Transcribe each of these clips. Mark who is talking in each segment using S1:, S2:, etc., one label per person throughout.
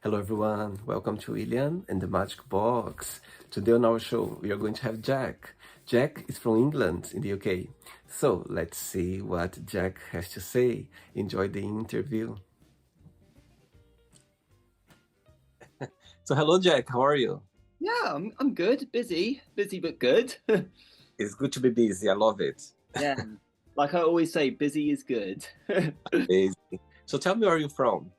S1: Hello, everyone. Welcome to William and the Magic Box. Today on our show, we are going to have Jack. Jack is from England in the UK. So let's see what Jack has to say. Enjoy the interview. So, hello, Jack. How are you?
S2: Yeah, I'm good. Busy but good.
S1: It's good to be busy. I love it.
S2: Yeah, like I always say, busy is good.
S1: Amazing. So, tell me where you're from.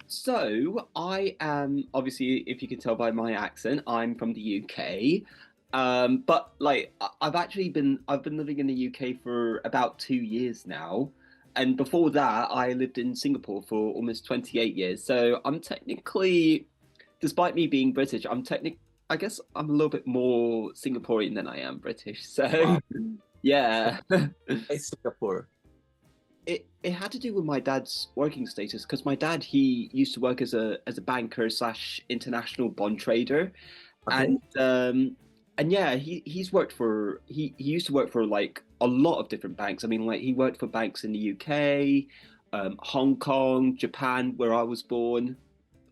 S2: So I am obviously, if you can tell by my accent, I'm from the UK. But like I've been living in the UK for about 2 years now, and before that, I lived in Singapore for almost 28 years. So I'm technically, despite me being British, I guess I'm a little bit more Singaporean than I am British. So
S1: Wow.
S2: yeah.
S1: Hey, Singapore.
S2: It had to do with my dad's working status because my dad he used to work as a banker slash international bond trader,
S1: Okay.
S2: and yeah, he's worked for he used to work for like a lot of different banks. I mean, like he worked for banks in the UK, Hong Kong, Japan, where I was born.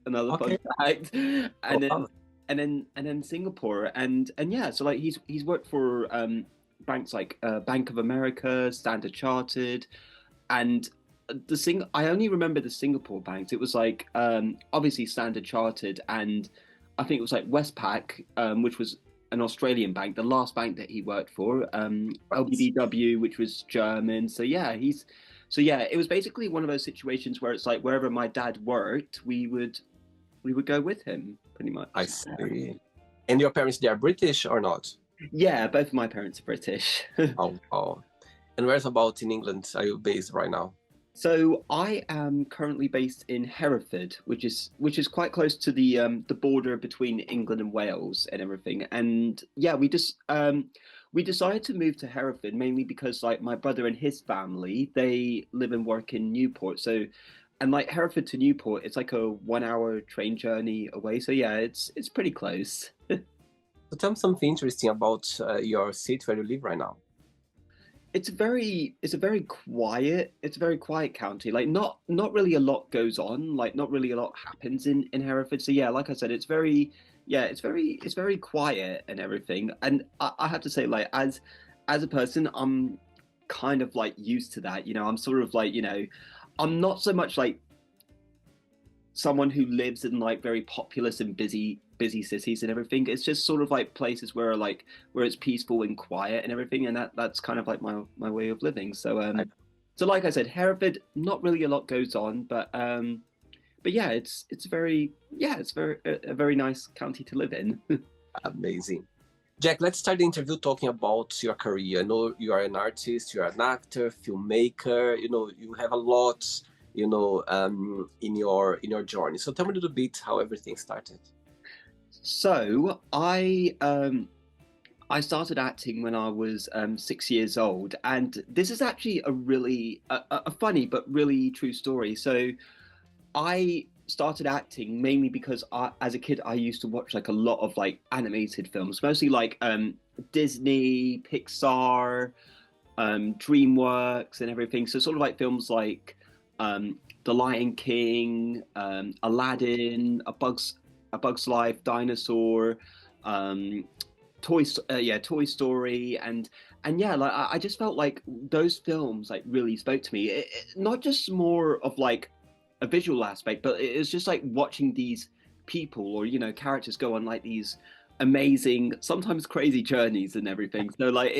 S2: Another fun
S1: Okay.
S2: fact,
S1: Oh,
S2: and then
S1: wow.
S2: Singapore, and yeah, so like he's worked for banks like Bank of America, Standard Chartered, and I only remember the Singapore banks. It was like obviously Standard Chartered, and I think it was like Westpac, which was an Australian bank, the last bank that he worked for.
S1: Right.
S2: LBBW, which was German. So yeah, it was basically one of those situations where it's like wherever my dad worked, we would go with him pretty
S1: I
S2: much.
S1: see. And your parents, they are British or not?
S2: Yeah, both of my parents are British.
S1: Oh, oh. And where's about in England are you based right now?
S2: So I am currently based in Hereford, which is quite close to the border between England and Wales and everything. And yeah, we decided to move to Hereford mainly because like my brother and his family, they live and work in Newport. So and like Hereford to Newport, it's like a 1 hour train journey away. So yeah, it's pretty close.
S1: So tell me something interesting about your city where you live right now.
S2: It's a very quiet county. Like not really a lot goes on. Like not really a lot happens in Hereford. So yeah, like I said, it's very quiet and everything. And I have to say, like as a person, I'm kind of like used to that. I'm sort of like I'm not so much like someone who lives in like very populous and busy cities and everything. It's just sort of like places where it's peaceful and quiet and everything, and that's kind of like my way of living. So
S1: I,
S2: so like I said, Hereford, not really a lot goes on, but yeah, it's very a very nice county to live in.
S1: Amazing. Jack, let's start the interview talking about your career. I know you are an artist, you are an actor, filmmaker. You have a lot, in your journey. So tell me a little bit how everything started.
S2: So I started acting when I was 6 years old, and this is actually a funny but really true story. So I started acting mainly because as a kid, I used to watch like a lot of like animated films, mostly like Disney, Pixar, DreamWorks, and everything. So sort of like films like The Lion King, Aladdin, A Bug's Life, Dinosaur, um, Toy Story, and yeah, like I just felt like those films like really spoke to me. Not just more of like a visual aspect, but it's just like watching these people or characters go on like these amazing, sometimes crazy journeys and everything. So like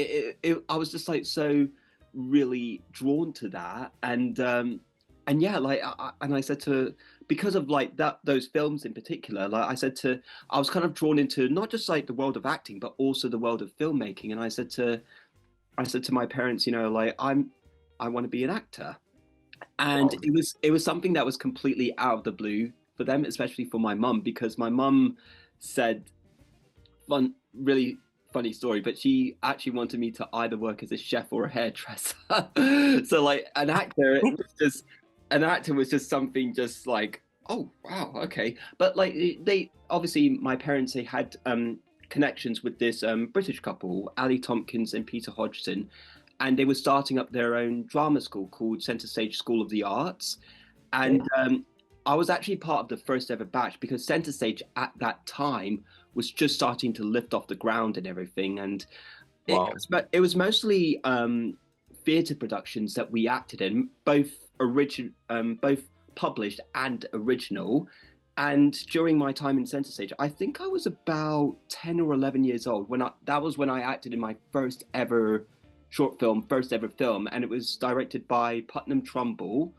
S2: I was just like so really drawn to that, and yeah, like and I said to because of like those films in particular, like I was kind of drawn into not just like the world of acting, but also the world of filmmaking. And I said to my parents, like I want to be an actor, and
S1: Wow.
S2: it was something that was completely out of the blue for them, especially for my mum, because my mum said really funny story, but she actually wanted me to either work as a chef or a hairdresser. So like an actor was just something just like, oh wow, okay. But like they obviously my parents, they had connections with this British couple, Ali Tompkins and Peter Hodgson, and they were starting up their own drama school called Centre Stage School of the Arts. And
S1: Okay.
S2: I was actually part of the first ever batch because Center Stage at that time was just starting to lift off the ground and everything, and
S1: Wow.
S2: it was mostly theatre productions that we acted in, both both published and original. And during my time in Center Stage, I think I was about 10 or 11 years old when that was when I acted in my first ever short film, first ever film, and it was directed by Putnam Trumbull.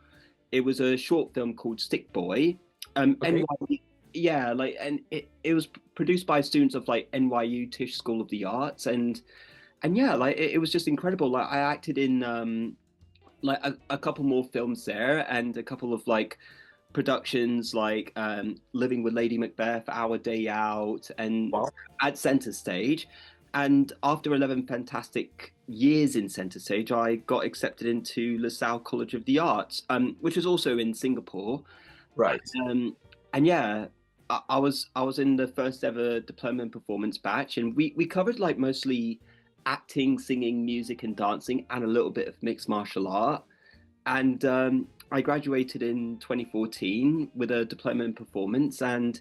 S2: It was a short film called Stick Boy.
S1: Okay.
S2: NYU, yeah, like, and it was produced by students of like NYU Tisch School of the Arts, and yeah, like it was just incredible. Like I acted in like a couple more films there, and a couple of like productions like Living with Lady Macbeth, Our Day Out, and
S1: Wow.
S2: at Center Stage. And after 11 fantastic years in Center Stage, I got accepted into LaSalle College of the Arts, which was also in Singapore.
S1: Right.
S2: Um, and yeah, I was in the first ever diploma in performance batch, and we covered like mostly acting, singing, music, and dancing, and a little bit of mixed martial art. And I graduated in 2014 with a diploma in performance, and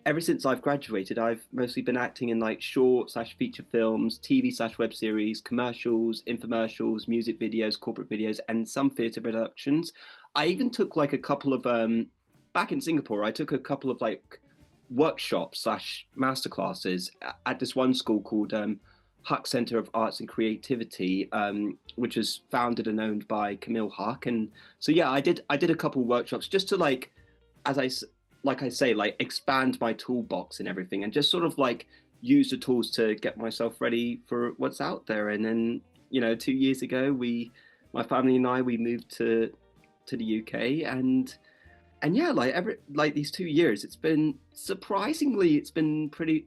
S2: ever since I've graduated, I've mostly been acting in like short slash feature films, TV slash web series, commercials, infomercials, music videos, corporate videos, and some theatre productions. I even took like a couple of back in Singapore. I took a couple of like workshops slash masterclasses at this one school called Huck Center of Arts and Creativity, which is founded and owned by Camille Huck. And so yeah, I did a couple workshops just to like, as like I say, like expand my toolbox and everything, and just sort of like use the tools to get myself ready for what's out there. And then 2 years ago, my family and I, we moved to the UK, and yeah, like these 2 years, it's been surprisingly, it's been pretty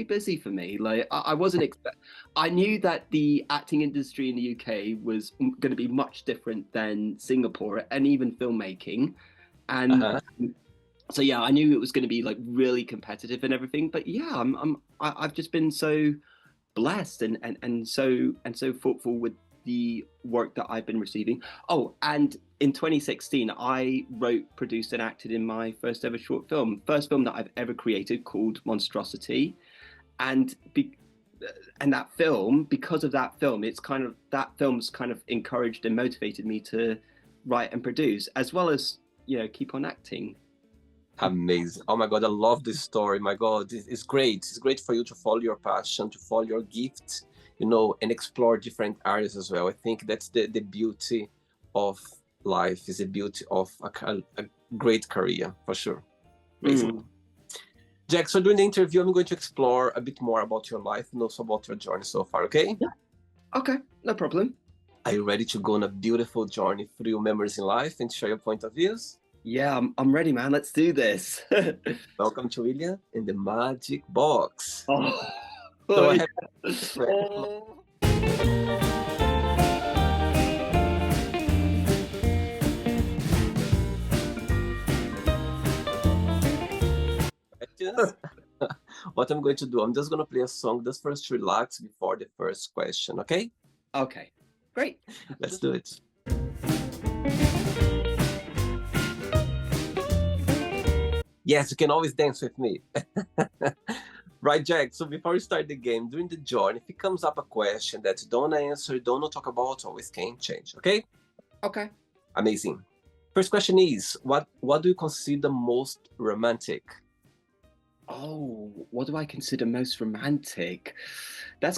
S2: busy for me. Like I wasn't expect, I knew that the acting industry in the UK was going to be much different than Singapore and even filmmaking, and
S1: Uh-huh.
S2: so yeah, I knew it was going to be like really competitive and everything. But yeah, I've just been so blessed and so thoughtful with the work that I've been receiving. Oh, and in 2016, I wrote, produced, and acted in my first ever short film, first film that I've ever created, called Monstrosity. And and that film, because of that film, it's kind of that film's kind of encouraged and motivated me to write and produce, as well as keep on acting.
S1: Amazing. Oh my God, I love this story. My God, it's great. It's great for you to follow your passion, to follow your gift, and explore different areas as well. I think that's the beauty of life, is the beauty of a great career, for sure. Amazing.
S2: Mm.
S1: Jack, so during the interview, I'm going to explore a bit more about your life and also about your journey so far, okay?
S2: Yeah. Okay, no problem.
S1: Are you ready to go on a beautiful journey through your memories in life and share your point of views?
S2: Yeah, I'm ready, man. Let's do this.
S1: Welcome to William in the Magic Box.
S2: Oh,
S1: So
S2: oh,
S1: I have
S2: oh.
S1: questions. What I'm going to do, I'm just going to play a song just first to relax before the first question, okay?
S2: Okay, great.
S1: Let's do it. Yes, you can always dance with me. Right, Jack. So before we start the game, during the journey, if it comes up a question that you don't answer, you don't talk about, always can change, okay?
S2: Okay.
S1: Amazing. First question is, what do you consider most romantic?
S2: Oh, what do I consider most romantic? That's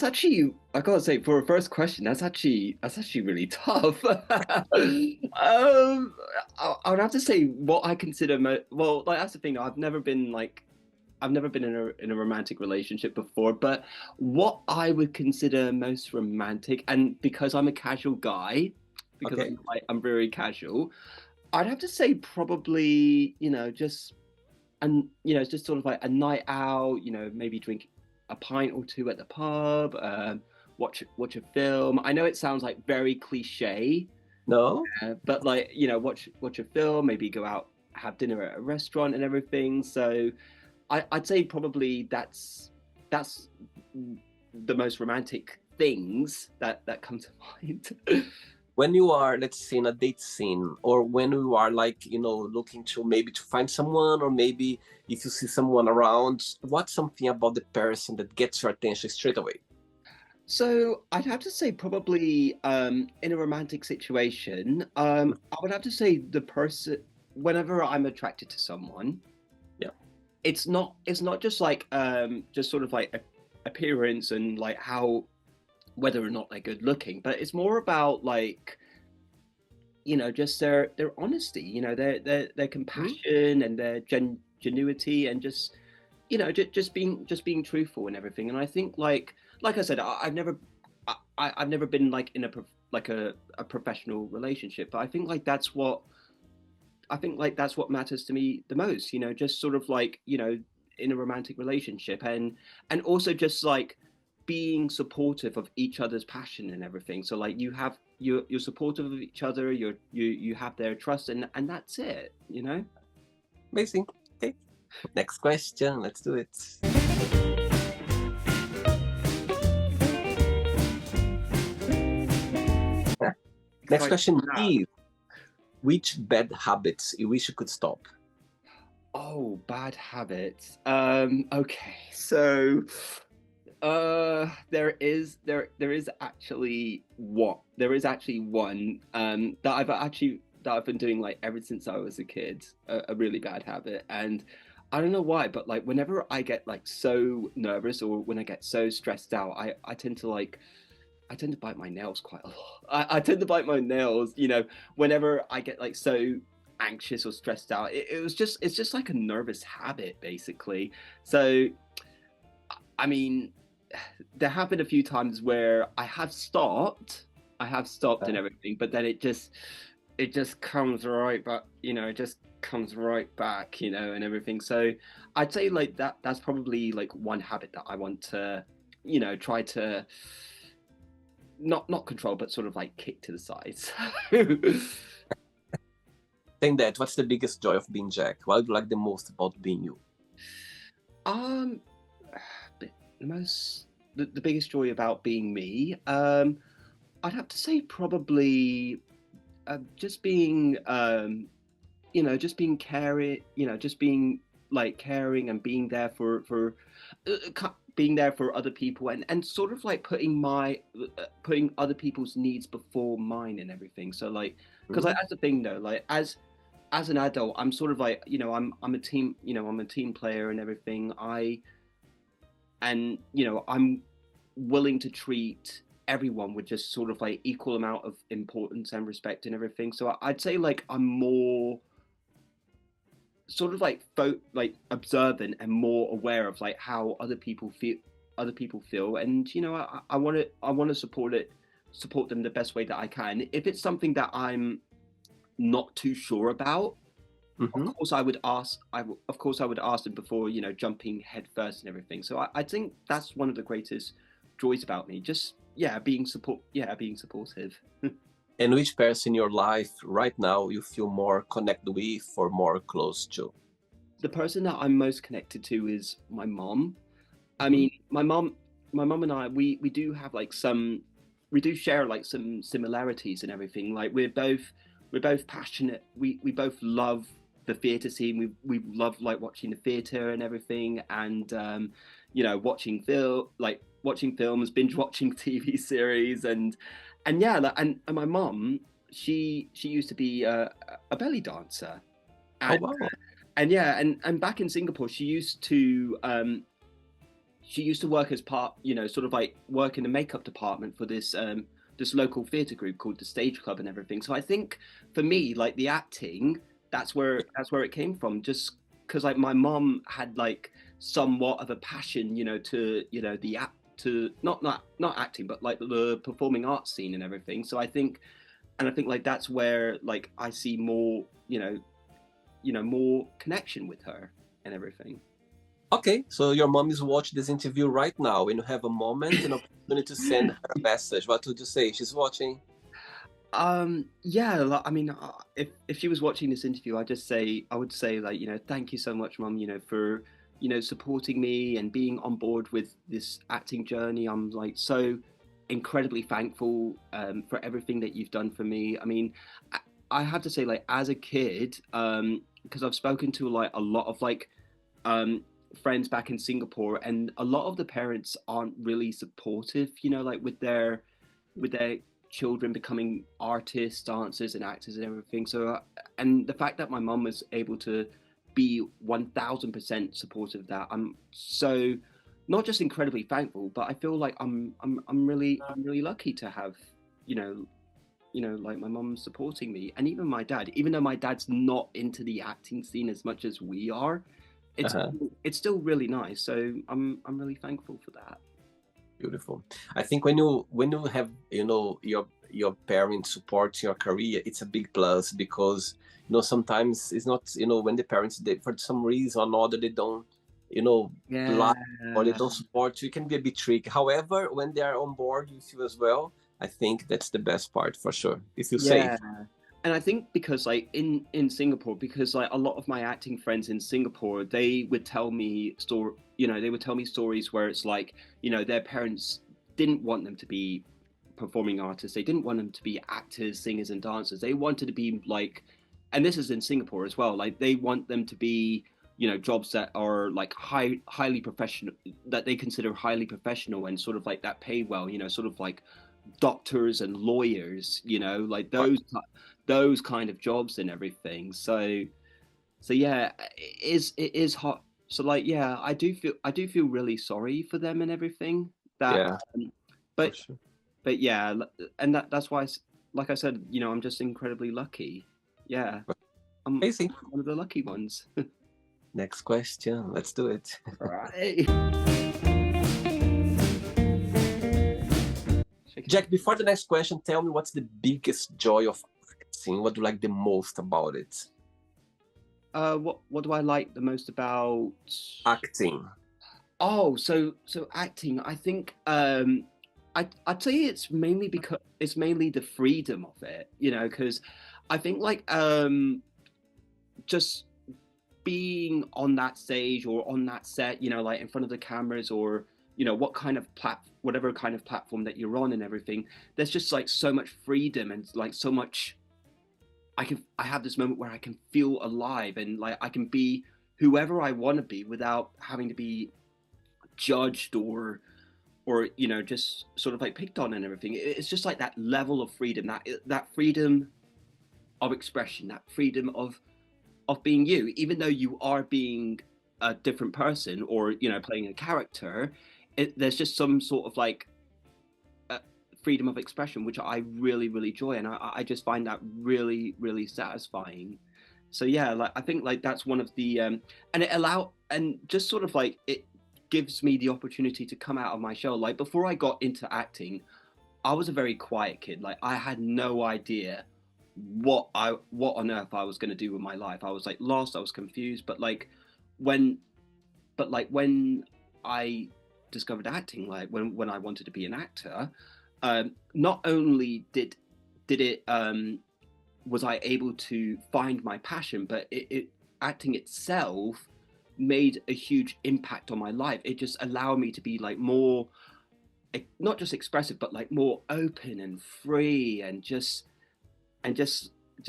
S2: actually, I gotta say, for a first question, that's actually really tough. I would have to say what I consider well, like that's the thing. I've never been in a romantic relationship before, but what I would consider most romantic, and because I'm a casual guy, because
S1: Okay.
S2: I'm very casual, I'd have to say probably just and it's just sort of like a night out, maybe drink a pint or two at the pub, watch a film. I know it sounds like very cliche,
S1: No?
S2: but like watch a film, maybe go out, have dinner at a restaurant and everything. So I'd say probably that's the most romantic things that come to mind.
S1: when you are, let's say, in a date scene, or when you are like, looking to maybe to find someone, or maybe if you see someone around, what's something about the person that gets your attention straight away?
S2: So I'd have to say probably in a romantic situation, I would have to say the person whenever I'm attracted to someone,
S1: Yeah.
S2: it's not just like just sort of like appearance and like how whether or not they're good looking, but it's more about like just their honesty, their
S1: Mhm.
S2: compassion and their genuity and just just being truthful and everything. And I think like I said, I've never been like in like a professional relationship, but I think like that's what matters to me the most. Just sort of like in a romantic relationship, and also just like being supportive of each other's passion and everything. So like you're supportive of each other, you have their trust, and that's it.
S1: Amazing. Okay. Next question. Let's do it. Next
S2: Excited
S1: question
S2: for that.
S1: is, which bad habits you wish you could stop?
S2: Oh, bad habits. Okay, so there is actually one that I've been doing like ever since I was a kid, a really bad habit. And I don't know why, but like whenever I get like so nervous or when I get so stressed out, I tend to bite my nails quite a lot. I tend to bite my nails, whenever I get like so anxious or stressed out. It's just like a nervous habit basically. So I mean, there have been a few times where I have stopped and everything, but then it just comes right back, it just comes right back, and everything. So I'd say like that's probably like one habit that I want to, try to not control, but sort of like kick to the sides.
S1: Saying that, what's the biggest joy of being Jack? What do you like the most about being you?
S2: um, the the biggest joy about being me, I'd have to say probably just being just being caring, just being like caring and being there being there for other people, and sort of like putting other people's needs before mine and everything. So like, because like
S1: Mhm.
S2: that's the thing though, like as an adult, I'm sort of like I'm a team player and everything. I'm willing to treat everyone with just sort of like equal amount of importance and respect and everything. So I'd say like I'm more sort of like like observant and more aware of like how other people feel, and I want to support them the best way that I can. If it's something that I'm not too sure about, of
S1: Mhm.
S2: course I would ask them before jumping head first and everything. So I think that's one of the greatest joys about me, just being supportive.
S1: And which person in your life right now you feel more connected with or more close to?
S2: The person that I'm most connected to is my mom. I
S1: Mhm.
S2: mean, my mom and I, we do have like we do share like some similarities and everything. Like we're both passionate. We both love the theatre scene. We love like watching the theatre and everything, and watching films, binge watching TV series, and yeah, like, and my mom, she used to be a belly dancer,
S1: Oh,
S2: and
S1: wow.
S2: and yeah, and back in Singapore, she used to work as part, sort of like work in the makeup department for this local theatre group called the Stage Club and everything. So I think for me, like the acting, that's where it came from. Just because like my mom had like somewhat of a passion, to the act to not acting, but like the performing arts scene and everything. So I think like that's where like I see more, more connection with her and everything.
S1: Okay, so your mom is watching this interview right now, and you have a moment and opportunity to send her a message. What would you say? She's watching.
S2: Yeah, like, I mean, if she was watching this interview, I would say like, thank you so much, Mum, for supporting me and being on board with this acting journey. I'm like incredibly thankful for everything that you've done for me. I mean, I, I have to say, like as a kid, because I've spoken to like a lot of like um, friends back in Singapore, and a lot of the parents aren't really supportive. You know, like with their children becoming artists, dancers, and actors and everything. So, and the fact that my mum was able to be 1000% supportive of that, I'm so not just incredibly thankful, but I feel like I'm really lucky to have you know like my mum supporting me, and even my dad. Even though my dad's not into the acting scene as much as we are, it's
S1: Uh-huh.
S2: it's still really nice. So I'm really thankful for that.
S1: Beautiful. I think when you have your parents support your career, it's a big plus because sometimes it's not when the parents they for some reason or another they don't you know
S2: Yeah,
S1: like or they don't support you, it can be a bit tricky. However, when they are on board with you as well, I think that's the best part for sure. You feel
S2: yeah.
S1: safe.
S2: And I think because like in Singapore, because like a lot of my acting friends in Singapore, they would tell me they would tell me stories where it's like, their parents didn't want them to be performing artists. They didn't want them to be actors, singers, and dancers. They wanted to be like, and this is in Singapore as well. Like they want them to be, jobs that are like highly professional, that they consider highly professional and sort of like that pay well. Sort of like doctors and lawyers. Like those kind of jobs and everything. So yeah, it is hot. So like yeah, I do feel really sorry for them and everything. That,
S1: Yeah, for
S2: but
S1: sure.
S2: but yeah, and that's why, like I said, I'm just incredibly lucky. Yeah, I'm
S1: Amazing.
S2: one of the lucky ones.
S1: Next question. Let's do it.
S2: All right. Shake it.
S1: Jack, before the next question, tell me what's the biggest joy of acting? What do you like the most about it?
S2: What do I like the most about?
S1: Acting.
S2: Oh, so acting. I think I'd say it's mainly because it's mainly the freedom of it, because I think like just being on that stage or on that set, like in front of the cameras, or whatever kind of platform that you're on and everything, there's just like so much freedom and like so much. I have this moment where I can feel alive and like I can be whoever I want to be without having to be judged or just sort of like picked on and everything. It's just like that level of freedom, that freedom of expression, that freedom of being you, even though you are being a different person or playing a character. There's just some sort of like uh, freedom of expression which I really really enjoy, and I just find that really really satisfying. So yeah, like I think like that's one of the and it allow and just sort of like it gives me the opportunity to come out of my shell. Like before I got into acting, I was a very quiet kid. Like I had no idea what on earth I was going to do with my life. I was like lost, I was confused, when when I discovered acting, like when I wanted to be an actor, not only did it was I able to find my passion, but it acting itself made a huge impact on my life. It just allowed me to be like more not just expressive, but like more open and free and just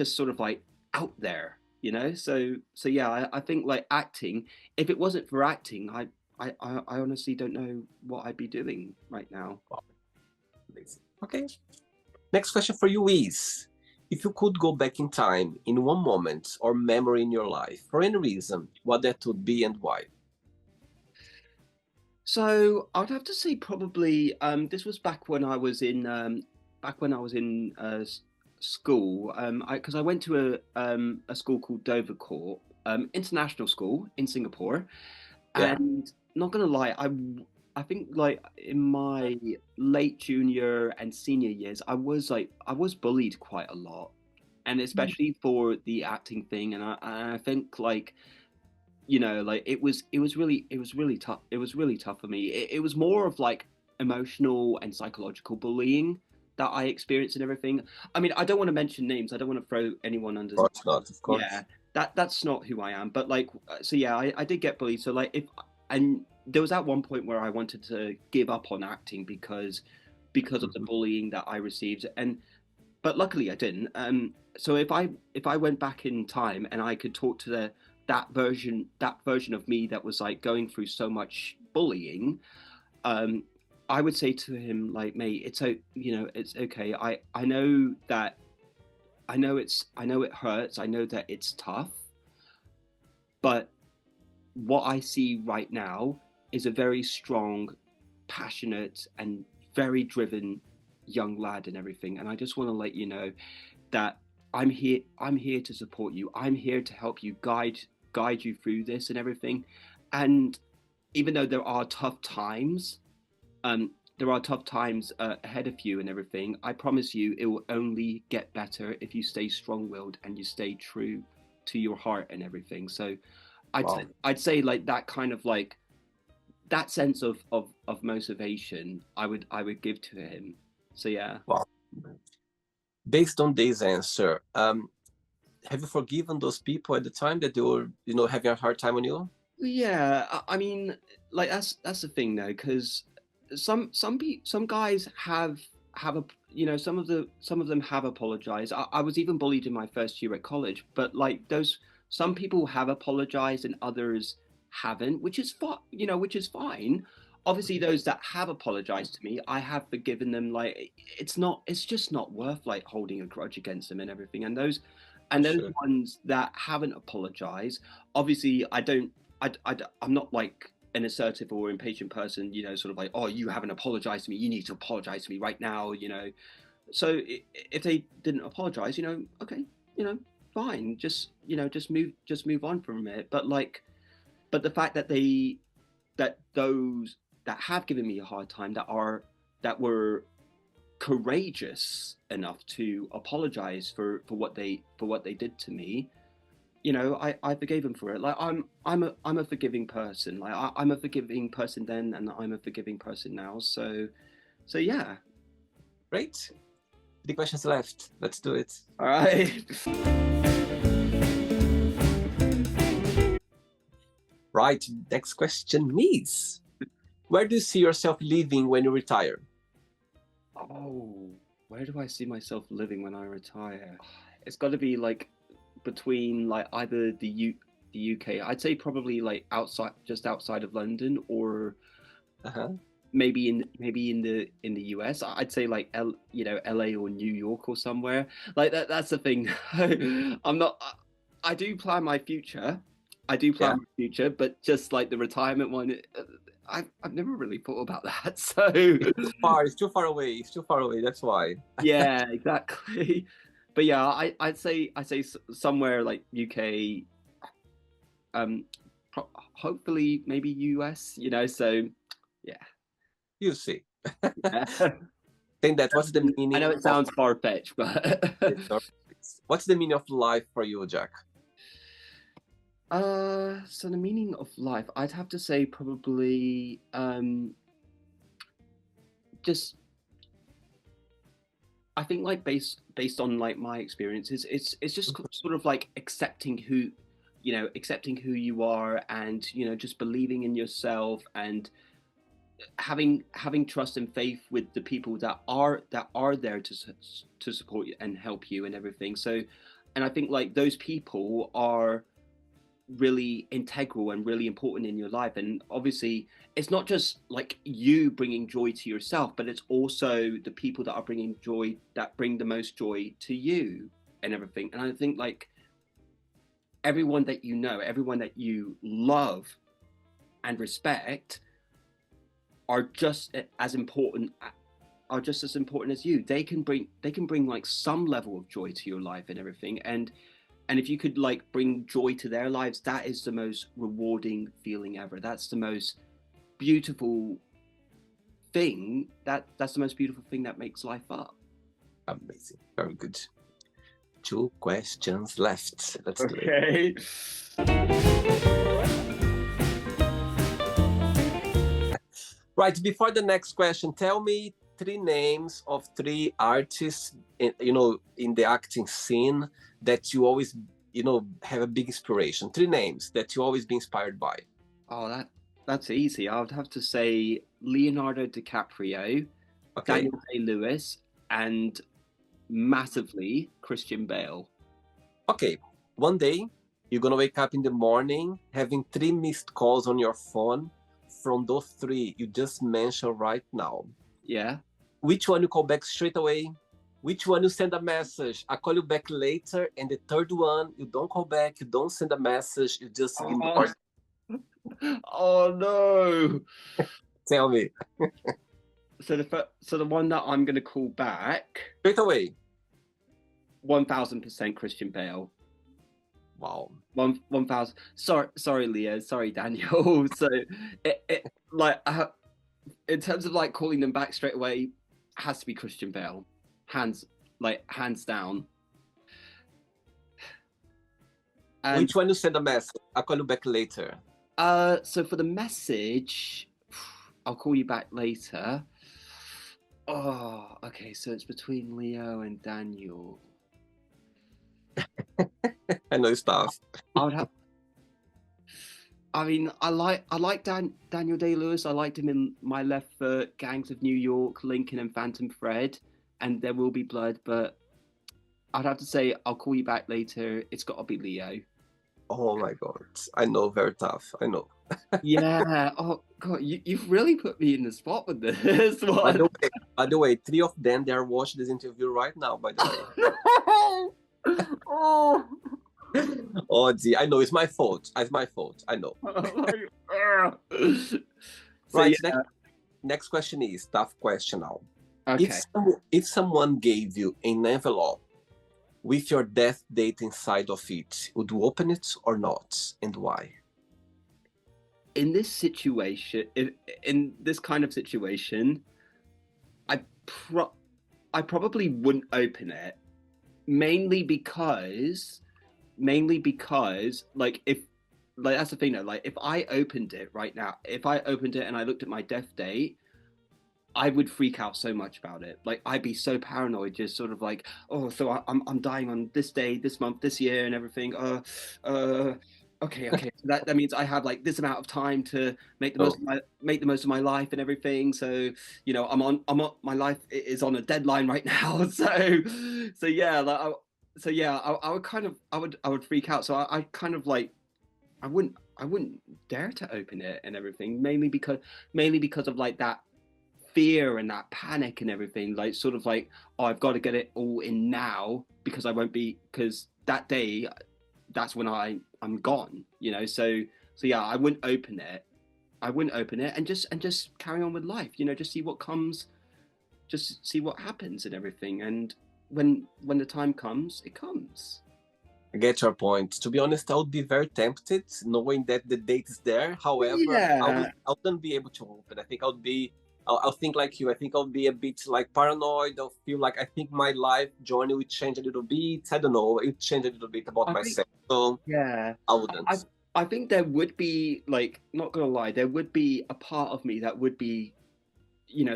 S2: sort of like out there, so yeah, I think like acting, if it wasn't for acting, I honestly don't know what I'd be doing right now.
S1: Okay. Next question for you is, if you could go back in time in one moment or memory in your life for any reason, what that would be and why?
S2: So I'd have to say probably this was back when I was in school, because I went to a school called Dover Court International School in Singapore.
S1: Yeah.
S2: And not gonna lie, I think like in my late junior and senior years, I was bullied quite a lot, and especially for the acting thing. And I think like like it was really tough. It was really tough for me. It was more of like emotional and psychological bullying that I experienced and everything. I mean, I don't want to mention names. I don't want to throw anyone under.
S1: Of course not, of
S2: Yeah,
S1: course.
S2: that's not who I am. But like, so yeah, I did get bullied. So like, if and there was at one point where I wanted to give up on acting because because of the bullying that I received. But luckily I didn't. So if I went back in time and I could talk to that version of me that was like going through so much bullying, I would say to him like, mate, it's okay. I know that I know it hurts. I know that it's tough, but what I see right now is a very strong, passionate, and very driven young lad and everything. And I just want to let you know that I'm here. I'm here to support you. I'm here to help you, guide you through this and everything. And even though there are tough times, ahead of you and everything, I promise you it will only get better if you stay strong-willed and you stay true to your heart and everything. So
S1: Wow.
S2: I'd say like that kind of like that sense of motivation I would give to him. So yeah.
S1: Wow. Based on this answer, have you forgiven those people at the time that they were, having a hard time on you?
S2: Yeah, I mean, like that's the thing though, because some guys have a some of them have apologized. I was even bullied in my first year at college, but like those some people have apologized and others haven't, which is which is fine. Obviously, those that have apologized to me, I have forgiven them. Like it's just not worth like holding a grudge against them and everything. And those
S1: Sure.
S2: ones that haven't apologized, obviously, I'm not like an assertive or impatient person, sort of like, oh, you haven't apologized to me, you need to apologize to me right now. So if they didn't apologize, okay, fine, just move on from it. But the fact that those that have given me a hard time that were courageous enough to apologize for what they did to me, I forgave him for it. Like I'm a forgiving person. Like I'm a forgiving person then, and I'm a forgiving person now. So yeah.
S1: Great. 3 questions left. Let's do it.
S2: All right.
S1: Right. Next question is, where do you see yourself living when you retire?
S2: Oh, where do I see myself living when I retire? It's got to be like between like either the UK. I'd say probably like just outside of London, or
S1: Uh-huh.
S2: maybe in the US. I'd say like LA or New York or somewhere like that. That's the thing. I'm not. I do plan my future. I do plan
S1: Yeah.
S2: my future, but just like the retirement one, I've never really thought about that. So
S1: It's too far away. It's too far away. That's why.
S2: yeah, exactly. But yeah, I'd say somewhere like UK, um, hopefully maybe US. So yeah.
S1: You see.
S2: Yeah.
S1: Think that what's the meaning
S2: I know it sounds far fetched, but
S1: what's the meaning of life for you, Jack?
S2: so the meaning of life, I'd have to say probably just I think like based on like my experiences, it's just sort of like accepting who you are, and just believing in yourself, and having trust and faith with the people that are there to support you and help you and everything. So, and I think like those people are really integral and really important in your life. And obviously it's not just like you bringing joy to yourself, but it's also the people that are bringing joy, that bring the most joy to you and everything. And I think like everyone that everyone that you love and respect are just as important as you. They can bring like some level of joy to your life and everything. And if you could like bring joy to their lives, that is the most rewarding feeling ever. That's the most beautiful thing. That's the most beautiful thing that makes life up.
S1: Amazing. Very good. 2 questions left. Let's do it.
S2: Okay.
S1: Right, before the next question, tell me 3 names of 3 artists, in the acting scene that you always, have a big inspiration. 3 names that you always be inspired by.
S2: Oh, that's easy. I would have to say Leonardo DiCaprio.
S1: Okay.
S2: Daniel Day-Lewis, and massively Christian Bale.
S1: Okay. One day, you're gonna wake up in the morning having 3 missed calls on your phone from those 3 you just mentioned right now.
S2: Yeah.
S1: Which one you call back straight away? Which one you send a message? I call you back later. And the third one, you don't call back, you don't send a message, you just
S2: Oh,
S1: ignore.
S2: oh no.
S1: Tell me.
S2: So the one that I'm gonna call back,
S1: Straight away.
S2: 1000% Christian Bale.
S1: Wow.
S2: 1000. Sorry, Leo. Sorry, Daniel. So, like in terms of like calling them back straight away, has to be Christian Bale, hands down. And
S1: Which one you send a message? I call you back later.
S2: so for the message, I'll call you back later. Oh, okay. So it's between Leo and Daniel.
S1: I know it's tough.
S2: I would have. I mean, I like Daniel Day-Lewis. I liked him in My Left Foot, Gangs of New York, Lincoln and Phantom Thread, and There Will Be Blood. But I'd have to say I'll call you back later. It's got to be Leo.
S1: Oh my God. I know, very tough. I know.
S2: Yeah. Oh God, you've really put me in the spot with this
S1: By
S2: one.
S1: the way, 3 of them, they are watching this interview right now, by the way.
S2: Oh.
S1: Oh, gee, I know, it's my fault. It's my fault. I know.
S2: So,
S1: Right,
S2: yeah.
S1: next question is tough question now.
S2: Okay.
S1: If someone gave you an envelope with your death date inside of it, would you open it or not, and why?
S2: In this situation, in this kind of situation, I probably wouldn't open it, mainly because like if like that's the thing though, like if I opened it right now, if I opened it and I looked at my death date, I would freak out so much about it. Like I'd be so paranoid, just sort of like, oh, so I'm dying on this day, this month, this year, and everything. Okay. So that means I have like this amount of time to make the
S1: Oh,
S2: most of my life and everything. So I'm on my life is on a deadline right now. So yeah, like I would kind of I would freak out. So I kind of like I wouldn't dare to open it and everything, mainly because of like that fear and that panic and everything, like sort of like, oh, I've got to get it all in now because I won't be, because that day, that's when I'm gone, so yeah, I wouldn't open it. And just carry on with life, just see what comes, just see what happens and everything. And when the time comes, it comes.
S1: I get your point. To be honest, I would be very tempted knowing that the date is there. However,
S2: Yeah.
S1: I wouldn't be able to open. I think I'll think like you. I think I'll be a bit like paranoid. I'll feel like I think my life journey will change a little bit. I don't know. It will change a little bit about
S2: I think,
S1: myself. So
S2: yeah.
S1: I
S2: I
S1: wouldn't.
S2: I think there would be, like, not gonna lie, there would be a part of me that would be,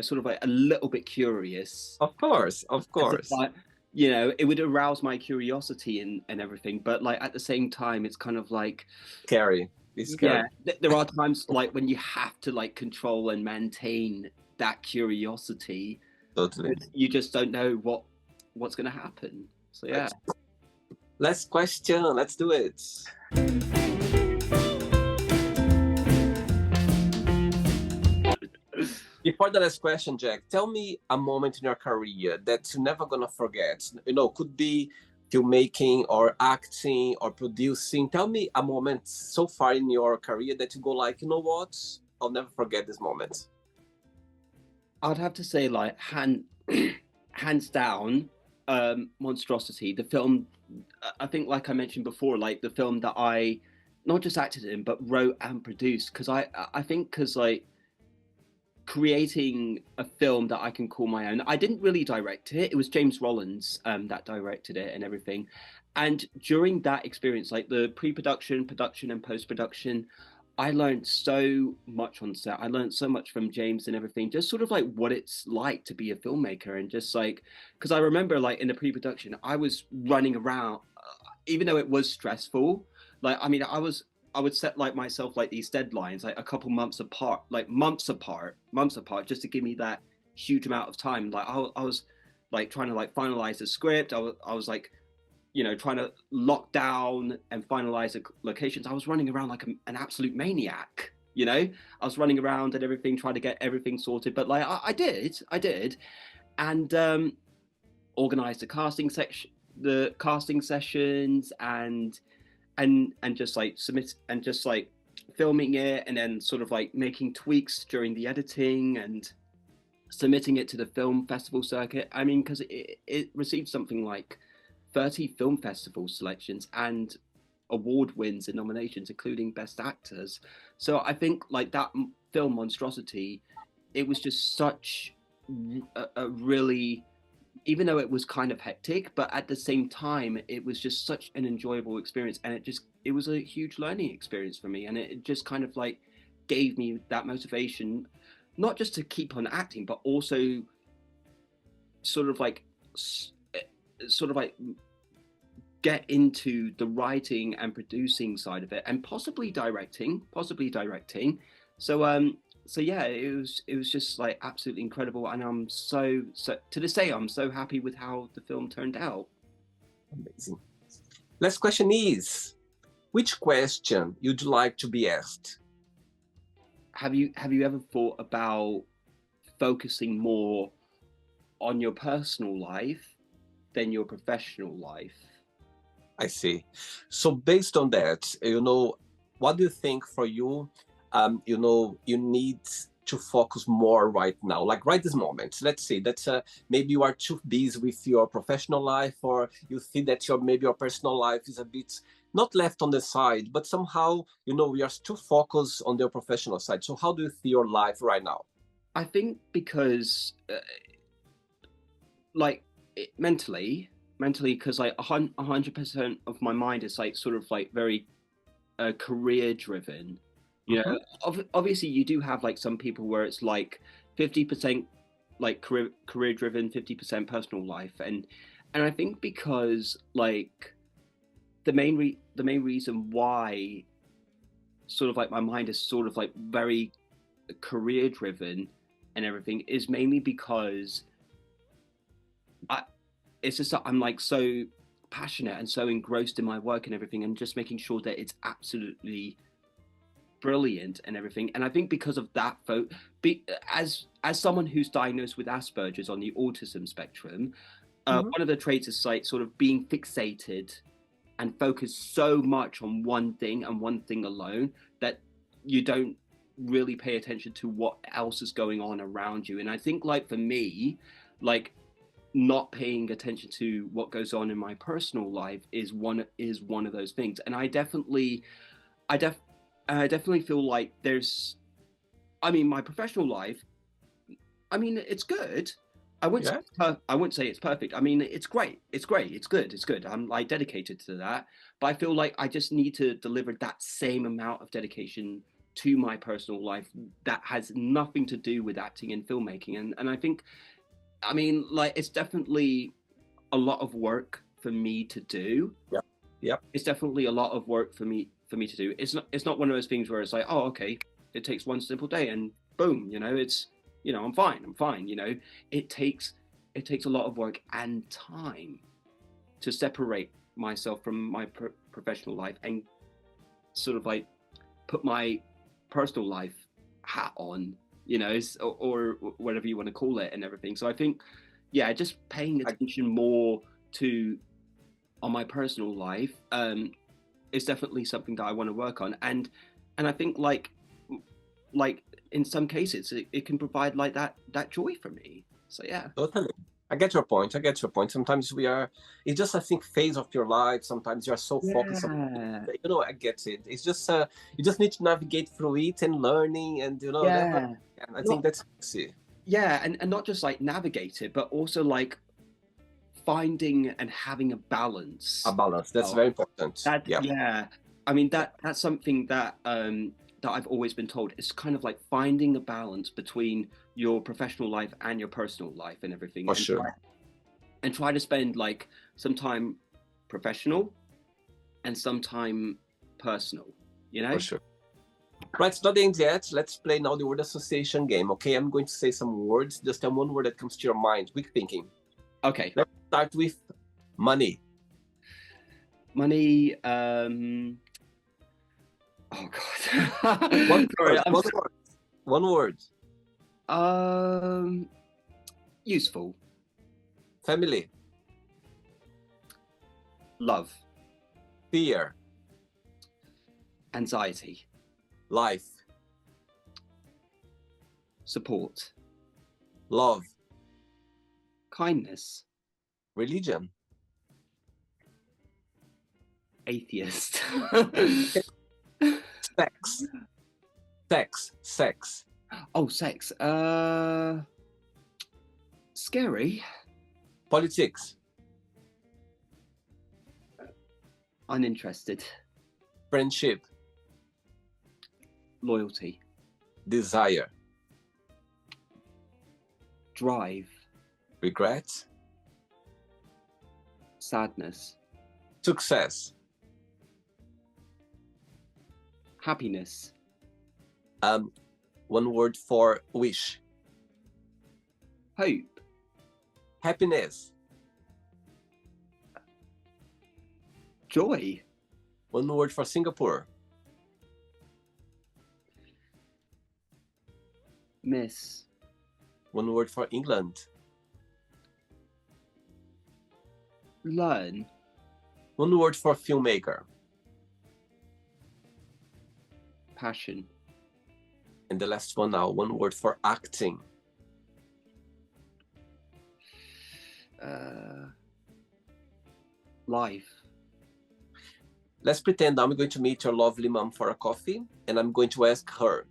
S2: sort of like a little bit curious.
S1: Of course, of
S2: As if
S1: course.
S2: like, it would arouse my curiosity and everything. But like at the same time, it's kind of like,
S1: Scary. It's
S2: yeah,
S1: scary.
S2: there are times like when you have to like control and maintain that curiosity.
S1: Totally.
S2: You just don't know what's gonna happen. So yeah.
S1: Last question. Let's do it. Before the last question, Jack, tell me a moment in your career that you're never gonna forget. Could be filmmaking or acting or producing. Tell me a moment so far in your career that you go like, you know what? I'll never forget this moment.
S2: I'd have to say, like, hands down, Monstrosity, the film. I think, like I mentioned before, like the film that I not just acted in but wrote and produced, because I think, because like creating a film that I can call my own. I didn't really direct it. It was James Rollins that directed it and everything. And during that experience, like the pre-production, production, and post-production, I learned so much on set. I learned so much from James and everything, just sort of like what it's like to be a filmmaker. And just like, because I remember like in the pre-production, I was running around, even though it was stressful. Like, I mean, I would set like myself like these deadlines, like a couple months apart, like months apart, just to give me that huge amount of time. Like I was like trying to like finalize the script. I was like, trying to lock down and finalize the locations. I was running around like an absolute maniac. I was running around and everything, trying to get everything sorted. But like I did, and organized the casting sessions, and just like submit and just like filming it, and then sort of like making tweaks during the editing and submitting it to the film festival circuit. I mean, because it received something like 30 film festival selections and award wins and nominations, including Best Actors. So I think like that film Monstrosity, it was just such a really, even though it was kind of hectic, but at the same time, it was just such an enjoyable experience. And it was a huge learning experience for me. And it just kind of like gave me that motivation, not just to keep on acting, but also sort of like get into the writing and producing side of it, and possibly directing. So yeah, it was just like absolutely incredible, and I'm so to this day I'm so happy with how the film turned out.
S1: Amazing. Last question is, which question you'd like to be asked?
S2: Have you ever thought about focusing more on your personal life than your professional life?
S1: I see. So based on that, what do you think for you, you need to focus more right now, like right this moment? Let's say that maybe you are too busy with your professional life, or you see that maybe your personal life is a bit not left on the side, but somehow, we are too focused on the professional side. So how do you see your life right now?
S2: I think because mentally, because like 100% of my mind is like sort of like very career driven. Obviously you do have like some people where it's like 50% like career driven, 50% personal life, and I think because like the main reason why sort of like my mind is sort of like very career driven and everything is mainly because it's just that I'm like so passionate and so engrossed in my work and everything, and just making sure that it's absolutely brilliant and everything. And I think because of that, as someone who's diagnosed with Asperger's on the autism spectrum, one of the traits is like sort of being fixated and focused so much on one thing and one thing alone that you don't really pay attention to what else is going on around you. And I think like for me, like not paying attention to what goes on in my personal life is one of those things. And I definitely feel like I mean, my professional life, I mean, it's good. I wouldn't say it's perfect. I mean, it's great. It's good. I'm like dedicated to that. But I feel like I just need to deliver that same amount of dedication to my personal life that has nothing to do with acting and filmmaking. And I think, I mean, like, it's definitely a lot of work for me to do.
S1: Yeah.
S2: It's definitely a lot of work for me to do. It's not one of those things where it's like, oh, okay, it takes one simple day and boom, it's, I'm fine. It takes a lot of work and time to separate myself from my professional life and sort of like put my personal life hat on, or whatever you want to call it and everything. So I think, yeah, just paying attention more on my personal life is definitely something that I want to work on. And I think like in some cases it can provide like that joy for me. So yeah.
S1: Totally. I get your point. Sometimes it's just, I think, phase of your life. Sometimes you're so focused on, I get it. It's just, you just need to navigate through it and learning and, and I think that's it.
S2: Yeah. And not just like navigate it, but also like finding and having a balance.
S1: That's very important.
S2: Yeah. I mean, that's something that, that I've always been told. It's kind of like finding a balance between your professional life and your personal life and everything.
S1: For sure.
S2: And try to spend like some time professional and some time personal,
S1: For sure. Right, it's not the end yet. Let's play now the word association game, okay? I'm going to say some words. Just tell one word that comes to your mind. Quick thinking.
S2: Okay.
S1: Let's start with money.
S2: Money. Oh God. Sorry.
S1: One word.
S2: Useful.
S1: Family.
S2: Love.
S1: Fear.
S2: Anxiety.
S1: Life.
S2: Support.
S1: Love.
S2: Kindness.
S1: Religion.
S2: Atheist.
S1: Sex. Sex.
S2: Oh, sex. Scary.
S1: Politics.
S2: Uninterested.
S1: Friendship.
S2: Loyalty.
S1: Desire.
S2: Drive.
S1: Regret.
S2: Sadness.
S1: Success.
S2: Happiness.
S1: One word for wish.
S2: Hope.
S1: Happiness.
S2: Joy.
S1: One word for Singapore.
S2: Miss.
S1: One word for England.
S2: Learn.
S1: One word for filmmaker.
S2: Passion.
S1: And the last one now, one word for acting.
S2: Life.
S1: Let's pretend I'm going to meet your lovely mom for a coffee, and I'm going to ask her,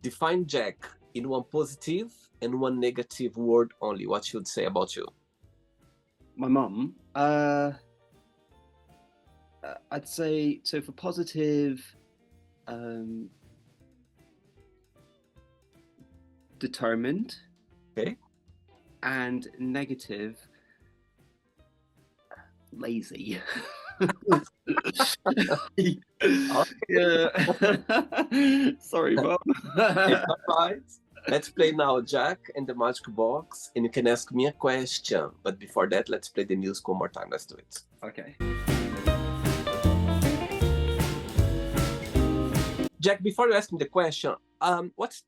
S1: define Jack in one positive and one negative word only. What she would say about you?
S2: My mum. I'd say, so for positive, determined.
S1: Okay.
S2: And negative, lazy. Yeah. Sorry, Mom.
S1: Right. Let's play now Jack and the Magic Box, and you can ask me a question. But before that, let's play the music one more time. Let's do it.
S2: Okay.
S1: Jack, before you ask me the question, what's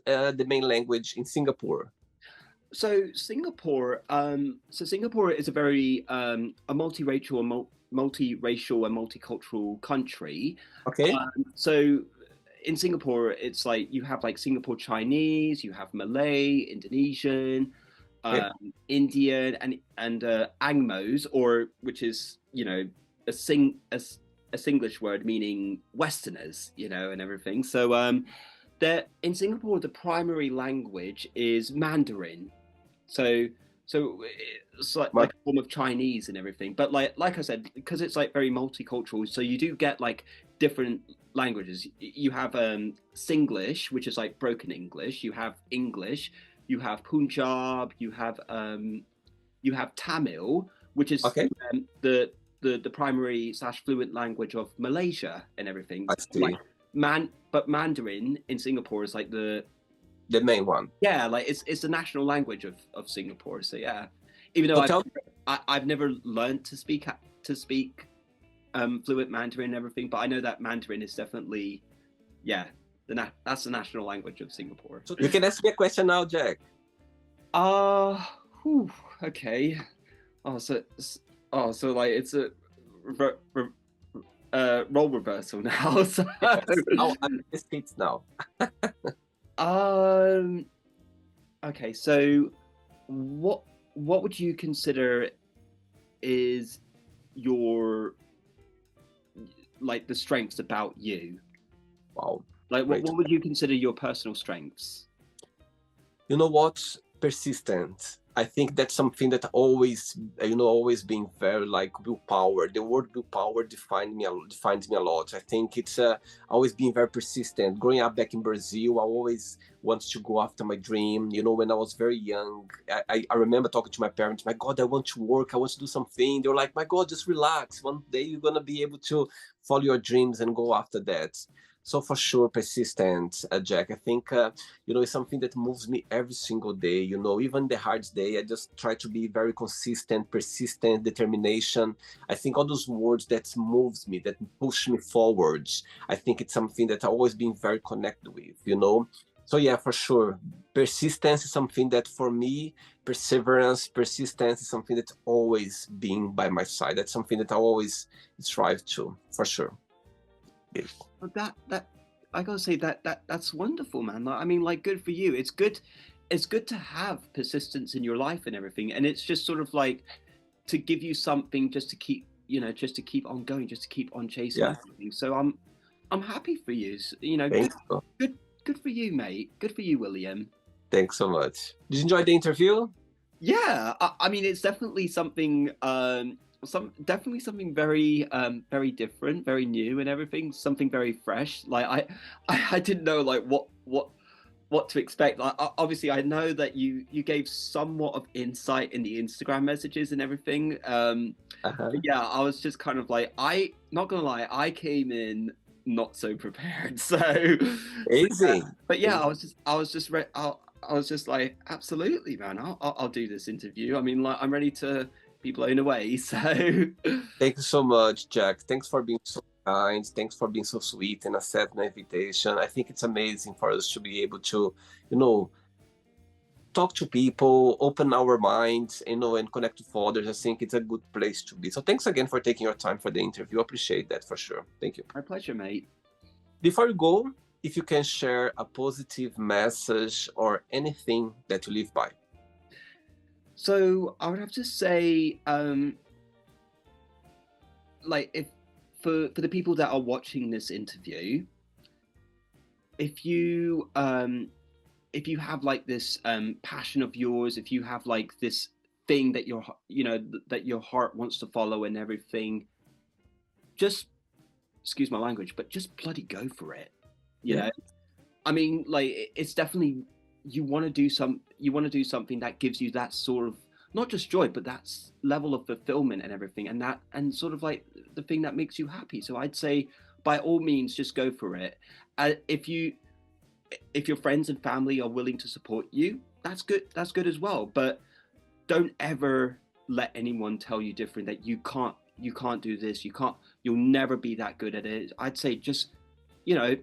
S1: the main language in Singapore?
S2: So Singapore is a very a multiracial and multicultural country.
S1: Okay.
S2: So in Singapore, it's like you have like Singapore Chinese, you have Malay, Indonesian, Indian, and Angmos, or which is a Singlish word meaning Westerners, and everything. So in Singapore, the primary language is Mandarin. So it's like a form of Chinese and everything. But like I said, because it's like very multicultural, so you do get like different languages. You have Singlish, which is like broken English. You have English. You have Punjab. You have Tamil, which is the primary / fluent language of Malaysia and everything.
S1: I see.
S2: But Mandarin in Singapore is like the
S1: main one.
S2: Yeah, like it's the national language of Singapore. So yeah, even though I've never learned to speak fluent Mandarin and everything, but I know that Mandarin is definitely that's the national language of Singapore.
S1: So you can ask me a question now, Jack.
S2: Okay. So like it's a role reversal now. So
S1: I'm the seats now.
S2: Okay, so what would you consider is your like the strengths about you?
S1: Wow.
S2: Like what would you consider your personal strengths?
S1: You know what? Persistent. I think that's something that always being very like willpower. The word willpower defines me a lot. I think it's always being very persistent. Growing up back in Brazil, I always wanted to go after my dream. When I was very young, I remember talking to my parents, my God, I want to work. I want to do something. They were like, my God, just relax. One day you're going to be able to follow your dreams and go after that. So for sure, persistent, Jack. I think it's something that moves me every single day. Even the hard day, I just try to be very consistent, persistent, determination. I think all those words that moves me, that push me forwards. I think it's something that I've always been very connected with. So yeah, for sure, persistence is something that for me, persistence is something that's always been by my side. That's something that I always strive to, for sure. Yes.
S2: But that I gotta say that's wonderful, man. Like, I mean, like, good for you. It's good to have persistence in your life and everything, and it's just sort of like to give you something just to keep, just to keep on going, just to keep on chasing
S1: Yeah.
S2: everything. So I'm happy for you. Good,
S1: Thanks.
S2: good, good for you, mate. Good for you, William.
S1: Thanks so much. Did you enjoy the interview?
S2: Yeah, I mean, it's definitely something, definitely something very, very different, very new, and everything. Something very fresh. Like I didn't know like what to expect. Like, obviously, I know that you gave somewhat of insight in the Instagram messages and everything.
S1: Uh-huh.
S2: But yeah, I was just kind of like, not gonna lie, I came in not so prepared.
S1: Amazing.
S2: But yeah,
S1: Amazing.
S2: I was just like, absolutely, man, I'll do this interview. I mean, like, I'm ready to be blown away. So
S1: Thank you so much, Jack. Thanks for being so kind. Thanks for being so sweet and accepting the invitation. I think it's amazing for us to be able to, you know, talk to people, open our minds, and connect with others. I think it's a good place to be. So thanks again for taking your time for the interview. Appreciate that for sure. Thank you.
S2: my pleasure, mate.
S1: Before you go, if you can share a positive message or anything that you live by.
S2: So I would have to say, like, if for the people that are watching this interview, if you have like this passion of yours, if you have like this thing that that your heart wants to follow and everything, just, excuse my language, but just bloody go for it. You
S1: Yeah.
S2: know, I mean, like, it's definitely, you want to do something that gives you that sort of, not just joy, but that level of fulfillment and everything, and sort of like the thing that makes you happy. So I'd say, by all means, just go for it. If your friends and family are willing to support you, that's good. That's good as well. But don't ever let anyone tell you different, that you can't do this. You'll never be that good at it. I'd say just, you know,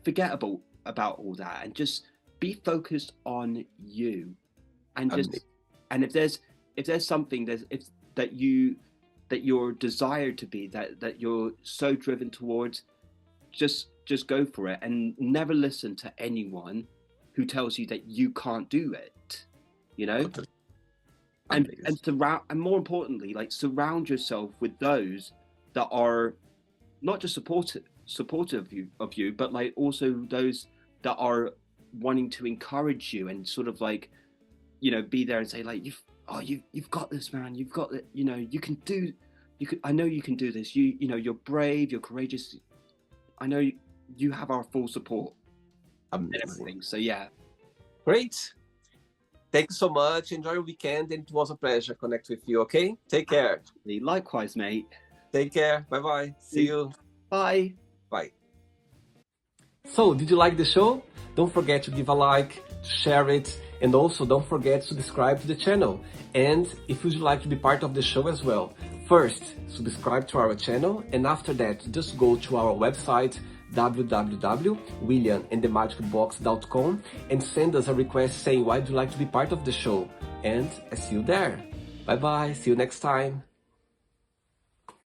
S2: forget about all that and just be focused on you, and
S1: Amazing.
S2: just, and if there's something that you're desired to be, that you're so driven towards, just go for it, and never listen to anyone who tells you that you can't do it, you know.
S1: Totally
S2: and
S1: amazing.
S2: and surround and more importantly, like, surround yourself with those that are not just supportive of you, but like also those that are wanting to encourage you, and sort of like, be there and say like, you've got this, man, you've got it, you can do, I know you can do this, you're brave, you're courageous, I know you have our full support and
S1: Amazing.
S2: everything. So yeah.
S1: Great. Thank you so much. Enjoy your weekend, and it was a pleasure connect with you. Okay, take care.
S2: Likewise, mate.
S1: Take care. Bye bye. See you.
S2: Bye.
S1: Bye. So, did you like the show? Don't forget to give a like, share it, and also don't forget to subscribe to the channel. And if you'd like to be part of the show as well, first, subscribe to our channel, and after that, just go to our website, www.williamandthemagicbox.com, and send us a request saying why you'd like to be part of the show. And I see you there. Bye bye. See you next time.